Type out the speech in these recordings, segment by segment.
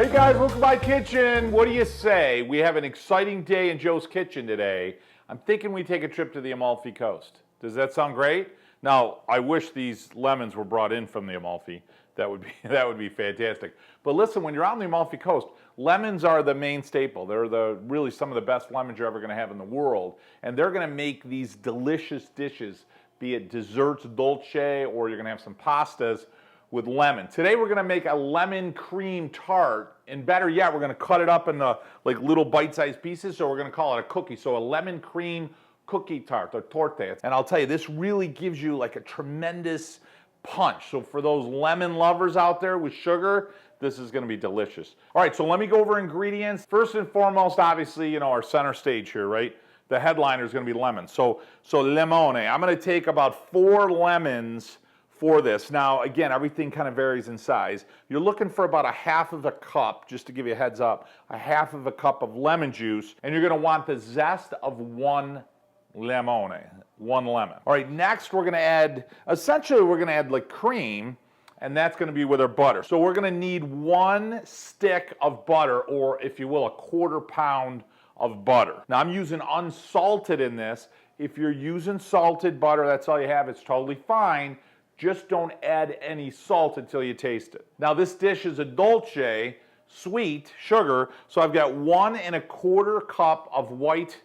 Hey guys, welcome to my kitchen. What do you say? We have an exciting day in Joe's kitchen today. I'm thinking we take a trip to the Amalfi Coast. Does that sound great? Now, I wish these lemons were brought in from the Amalfi. That would be fantastic. But listen, when you're out on the Amalfi Coast, lemons are the main staple. They're really some of the best lemons you're ever going to have in the world. And they're going to make these delicious dishes, be it desserts, dolce, or you're going to have some pastas with lemon. Today we're gonna make a lemon cream tart, and better yet, we're gonna cut it up into like little bite-sized pieces, so we're gonna call it a cookie. So a lemon cream cookie tart, or torte. And I'll tell you, this really gives you like a tremendous punch. So for those lemon lovers out there with sugar, this is gonna be delicious. All right, so let me go over ingredients. First and foremost, obviously, you know, our center stage here, right? The headliner is gonna be lemon. So limone. I'm gonna take about 4 lemons for this. Now, again, everything kind of varies in size. You're looking for about a half of a cup, just to give you a heads up, a half of a cup of lemon juice, and you're gonna want the zest of 1 limone, 1 lemon. All right, next we're gonna add, essentially we're gonna add like cream, and that's gonna be with our butter. So we're gonna need 1 stick of butter, or if you will, a 1/4 pound of butter. Now I'm using unsalted in this. If you're using salted butter, that's all you have, it's totally fine. Just don't add any salt until you taste it. Now this dish is a dolce, sweet sugar, so I've got 1 1/4 cup of white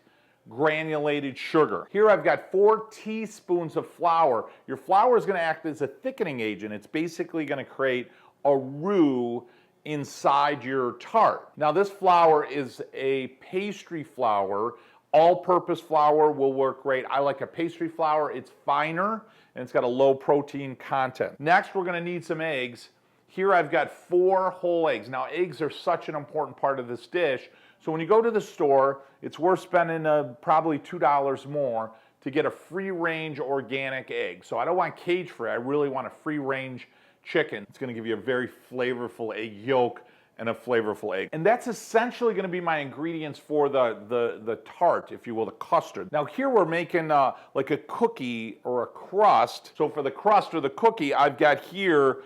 granulated sugar. Here I've got 4 teaspoons of flour. Your flour is gonna act as a thickening agent. It's basically gonna create a roux inside your tart. Now this flour is a pastry flour. All-purpose flour will work great. I like a pastry flour. It's finer and it's got a low protein content. Next, we're gonna need some eggs. Here I've got 4 whole eggs. Now, eggs are such an important part of this dish. So when you go to the store, it's worth spending probably $2 more to get a free-range organic egg. So I don't want cage-free. I really want a free-range chicken. It's gonna give you a very flavorful egg yolk and a flavorful egg. And that's essentially gonna be my ingredients for the tart, if you will, the custard. Now here we're making like a cookie or a crust. So for the crust or the cookie, I've got here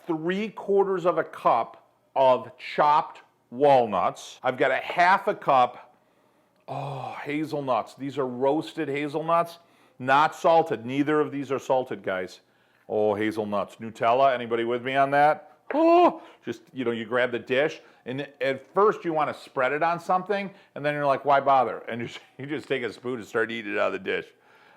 3/4 of a cup of chopped walnuts. I've got a half a cup, hazelnuts. These are roasted hazelnuts, not salted. Neither of these are salted, guys. Oh, hazelnuts. Nutella, anybody with me on that? Oh, just, you know, you grab the dish, and at first you want to spread it on something, and then you're like, why bother? And you just take a spoon and start eating it out of the dish.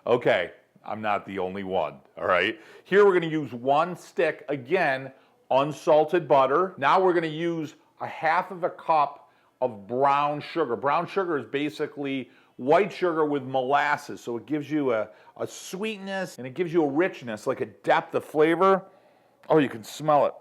Okay, I'm not the only one, all right? Here we're gonna use 1 stick, again, unsalted butter. Now we're gonna use a half of a cup of brown sugar. Brown sugar is basically white sugar with molasses, so it gives you a sweetness, and it gives you a richness, like a depth of flavor. Oh, you can smell it.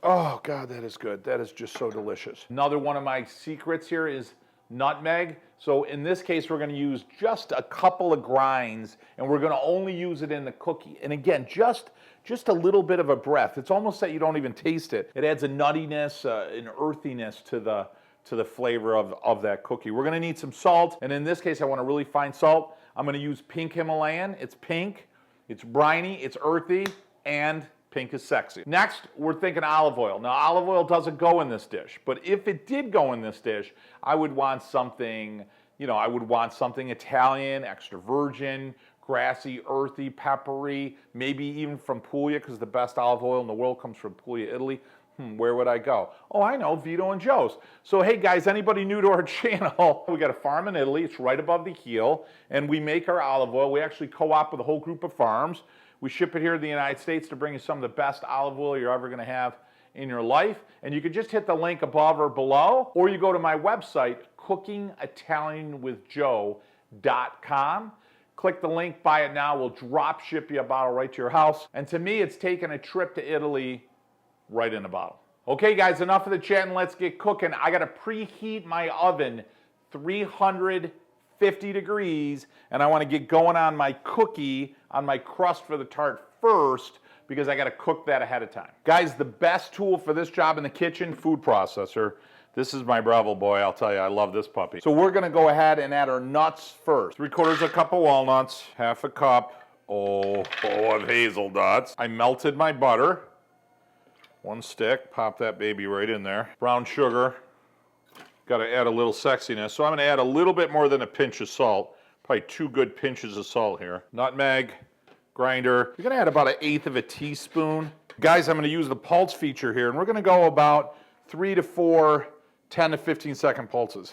Oh God, that is good. That is just so delicious. Another one of my secrets here is nutmeg. So in this case, we're gonna use just a couple of grinds, and we're gonna only use it in the cookie. And again, just a little bit of a breath. It's almost that you don't even taste it. It adds a nuttiness, an earthiness to the flavor of that cookie. We're gonna need some salt, and in this case, I want a really fine salt. I'm gonna use pink Himalayan. It's pink, it's briny, it's earthy, and pink is sexy. Next, we're thinking olive oil. Now, olive oil doesn't go in this dish, but if it did go in this dish, I would want something, you know, I would want something Italian, extra virgin, grassy, earthy, peppery, maybe even from Puglia, because the best olive oil in the world comes from Puglia, Italy. Where would I go? Oh, I know, Vito and Joe's. So hey guys, anybody new to our channel, we got a farm in Italy, it's right above the heel, and we make our olive oil. We actually co-op with a whole group of farms. We ship it here to the United States to bring you some of the best olive oil you're ever gonna have in your life. And you can just hit the link above or below, or you go to my website, cookingitalianwithjoe.com. Click the link, buy it now, we'll drop ship you a bottle right to your house. And to me, it's taken a trip to Italy right in a bottle. Okay guys, enough of the chatting, let's get cooking. I gotta preheat my oven 350 degrees, and I wanna get going on my cookie, on my crust for the tart first, because I gotta cook that ahead of time. Guys, the best tool for this job in the kitchen, food processor. This is my Bravo boy, I'll tell you, I love this puppy. So we're gonna go ahead and add our nuts first. 3/4 a cup of walnuts, half a cup of hazelnuts. I melted my butter. 1 stick, pop that baby right in there. Brown sugar, got to add a little sexiness. So I'm going to add a little bit more than a pinch of salt. Probably 2 good pinches of salt here. Nutmeg, grinder. You're going to add about 1/8 of a teaspoon. Guys, I'm going to use the pulse feature here, and we're going to go about 3 to 4 10 to 15 second pulses.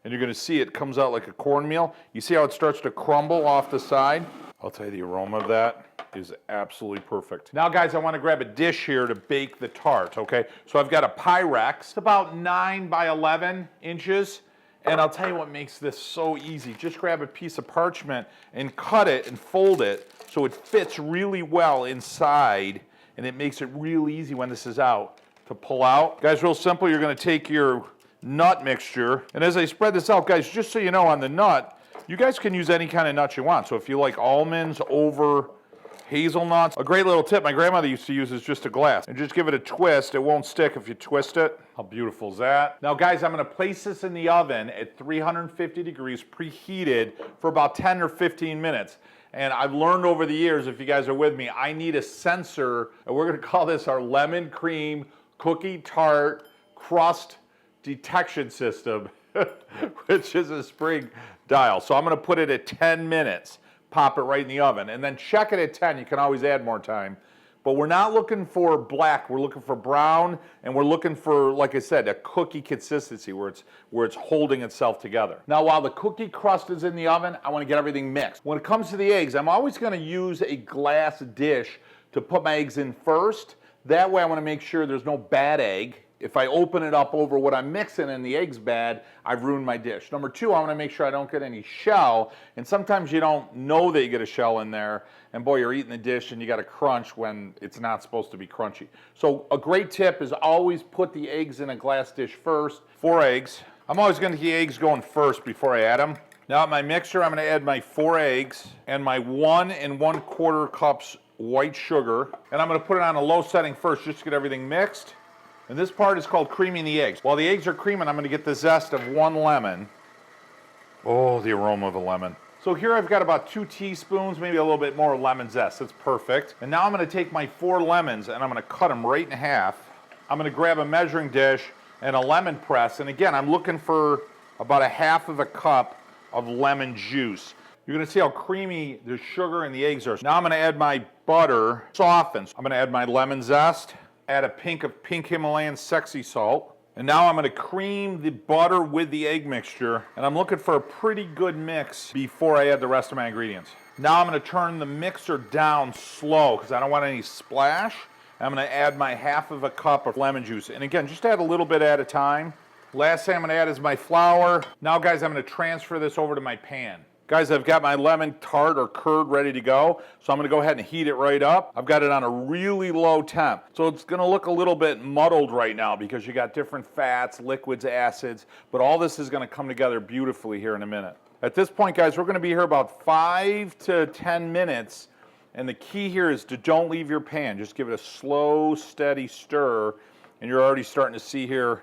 And you're going to see it comes out like a cornmeal. You see how it starts to crumble off the side? I'll tell you, the aroma of that is absolutely perfect. Now, guys, I want to grab a dish here to bake the tart, okay? So I've got a Pyrex. It's about 9 by 11 inches. And I'll tell you what makes this so easy. Just grab a piece of parchment and cut it and fold it so it fits really well inside, and it makes it real easy when this is out to pull out. Guys, real simple, you're going to take your nut mixture, and as I spread this out, guys, just so you know, on the nut, you guys can use any kind of nut you want. So if you like almonds over hazelnuts, a great little tip my grandmother used to use is just a glass, and just give it a twist. It won't stick if you twist it. How beautiful is that? Now, guys, I'm going to place this in the oven at 350 degrees, preheated, for about 10 or 15 minutes. And I've learned over the years, if you guys are with me, I need a sensor, and we're going to call this our lemon cream cookie tart crust detection system, which is a spring dial. So I'm going to put it at 10 minutes, pop it right in the oven, and then check it at 10. You can always add more time. But we're not looking for black, we're looking for brown, and we're looking for, like I said, a cookie consistency where it's holding itself together. Now, while the cookie crust is in the oven, I want to get everything mixed. When it comes to the eggs, I'm always going to use a glass dish to put my eggs in first. That way I want to make sure there's no bad egg. If I open it up over what I'm mixing and the egg's bad, I've ruined my dish. Number 2, I want to make sure I don't get any shell. And sometimes you don't know that you get a shell in there. And boy, you're eating the dish and you got a crunch when it's not supposed to be crunchy. So a great tip is always put the eggs in a glass dish first. 4 eggs. I'm always going to get the eggs going first before I add them. Now at my mixture, I'm going to add my 4 eggs and my 1 1/4 cups white sugar. And I'm going to put it on a low setting first just to get everything mixed. And this part is called creaming the eggs. While the eggs are creaming, I'm going to get the zest of 1 lemon. Oh, the aroma of a lemon. So here I've got about 2 teaspoons, maybe a little bit more lemon zest. That's perfect. And now I'm going to take my 4 lemons and I'm going to cut them right in half. I'm going to grab a measuring dish and a lemon press. And again, I'm looking for about 1/2 cup of lemon juice. You're going to see how creamy the sugar and the eggs are. Now I'm going to add my butter, softens. I'm going to add my lemon zest. Add a pink of pink Himalayan sexy salt. And now I'm going to cream the butter with the egg mixture. And I'm looking for a pretty good mix before I add the rest of my ingredients. Now I'm going to turn the mixer down slow because I don't want any splash. I'm going to add my 1/2 cup of lemon juice. And again, just add a little bit at a time. Last thing I'm going to add is my flour. Now, guys, I'm going to transfer this over to my pan. Guys, I've got my lemon tart or curd ready to go, so I'm going to go ahead and heat it right up. I've got it on a really low temp, so it's going to look a little bit muddled right now because you got different fats, liquids, acids, but all this is going to come together beautifully here in a minute. At this point, guys, we're going to be here about 5 to 10 minutes, and the key here is to don't leave your pan. Just give it a slow, steady stir, and you're already starting to see here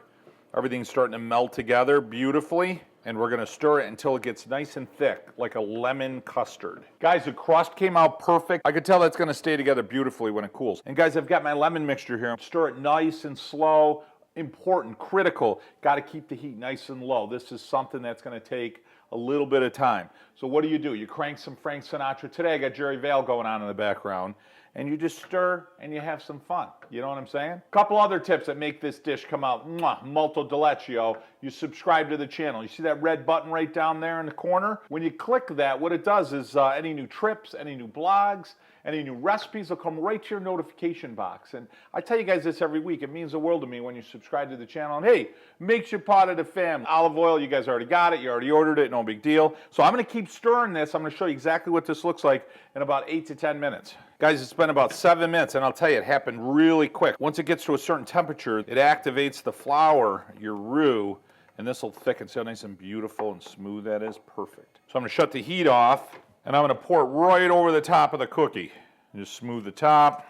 everything's starting to melt together beautifully. And we're going to stir it until it gets nice and thick, like a lemon custard. Guys, the crust came out perfect. I can tell that's going to stay together beautifully when it cools. And guys, I've got my lemon mixture here. Stir it nice and slow. Important, critical. Got to keep the heat nice and low. This is something that's going to take a little bit of time. So what do? You crank some Frank Sinatra. Today I got Jerry Vale going on in the background. And you just stir and you have some fun. You know what I'm saying? A couple other tips that make this dish come out molto deleccio. You subscribe to the channel. You see that red button right down there in the corner? When you click that, what it does is any new trips, any new blogs, any new recipes will come right to your notification box. And I tell you guys this every week. It means the world to me when you subscribe to the channel. And hey, makes you part of the family. Olive oil, you guys already got it. You already ordered it. No big deal. So I'm going to keep stirring this. I'm going to show you exactly what this looks like in about 8 to 10 minutes. Guys, it's been about 7 minutes, and I'll tell you, it happened really quick. Once it gets to a certain temperature, it activates the flour, your roux, and this will thicken. See how nice and beautiful and smooth that is? Perfect. So I'm going to shut the heat off, and I'm going to pour it right over the top of the cookie. And just smooth the top.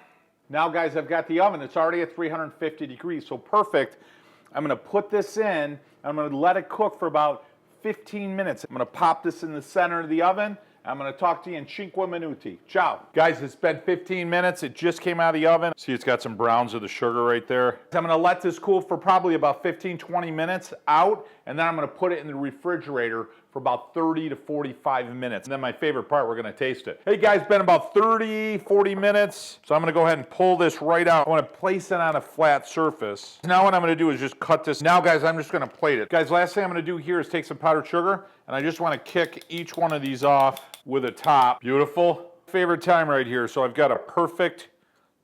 Now, guys, I've got the oven. It's already at 350 degrees, so perfect. I'm going to put this in, and I'm going to let it cook for about 15 minutes. I'm going to pop this in the center of the oven, I'm going to talk to you in 5 minuti. Ciao. Guys, it's been 15 minutes. It just came out of the oven. See, it's got some browns of the sugar right there. I'm going to let this cool for probably about 15, 20 minutes out, and then I'm going to put it in the refrigerator for about 30 to 45 minutes. And then my favorite part, we're going to taste it. Hey guys, been about 30, 40 minutes. So I'm going to go ahead and pull this right out. I want to place it on a flat surface. Now what I'm going to do is just cut this. Now guys, I'm just going to plate it. Guys, last thing I'm going to do here is take some powdered sugar, and I just want to kick each one of these off with a top. Beautiful. Favorite time right here. So I've got a perfect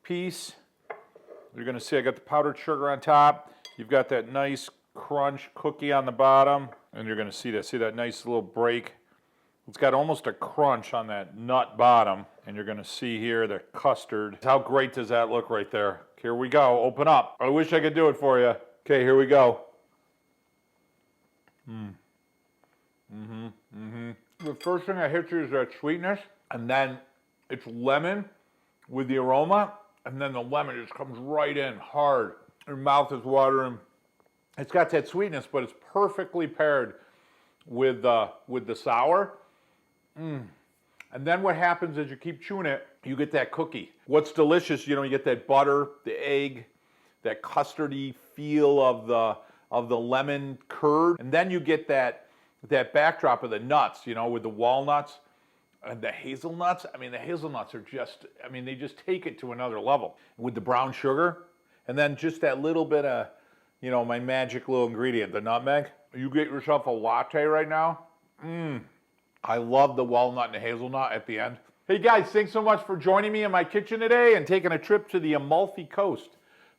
piece. You're going to see I got the powdered sugar on top. You've got that nice crunch cookie on the bottom. And you're going to see that. See that nice little break? It's got almost a crunch on that nut bottom. And you're going to see here the custard. How great does that look right there? Here we go. Open up. I wish I could do it for you. Okay, here we go. The first thing that hits you is that sweetness. And then it's lemon with the aroma. And then the lemon just comes right in hard. Your mouth is watering. It's got that sweetness, but it's perfectly paired with the sour. And then what happens is you keep chewing it, you get that cookie. What's delicious, you know, you get that butter, the egg, that custardy feel of the lemon curd, and then you get that backdrop of the nuts, you know, with the walnuts and the hazelnuts. I mean, the hazelnuts are just, I mean, they just take it to another level with the brown sugar, and then just that little bit of, you know, my magic little ingredient, the nutmeg. You get yourself a latte right now. I love the walnut and the hazelnut at the end. Hey guys, thanks so much for joining me in my kitchen today and taking a trip to the Amalfi Coast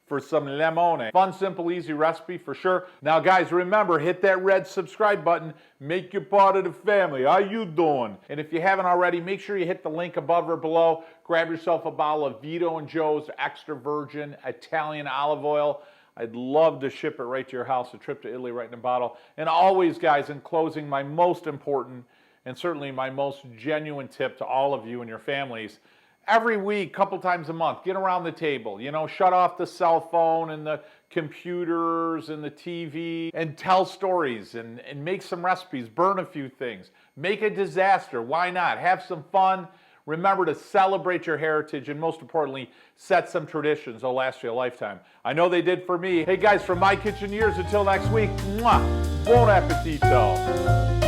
for some limone. Fun, simple, easy recipe for sure. Now guys, remember, hit that red subscribe button. Make you part of the family. How you doing? And if you haven't already, make sure you hit the link above or below. Grab yourself a bottle of Vito and Joe's extra virgin Italian olive oil. I'd love to ship it right to your house, a trip to Italy right in a bottle. And always, guys, in closing, my most important and certainly my most genuine tip to all of you and your families, every week, couple times a month, get around the table, you know, shut off the cell phone and the computers and the TV and tell stories and make some recipes, burn a few things, make a disaster. Why not? Have some fun. Remember to celebrate your heritage and most importantly, set some traditions that'll last you a lifetime. I know they did for me. Hey guys, from my kitchen years, until next week, mwah, buon appetito.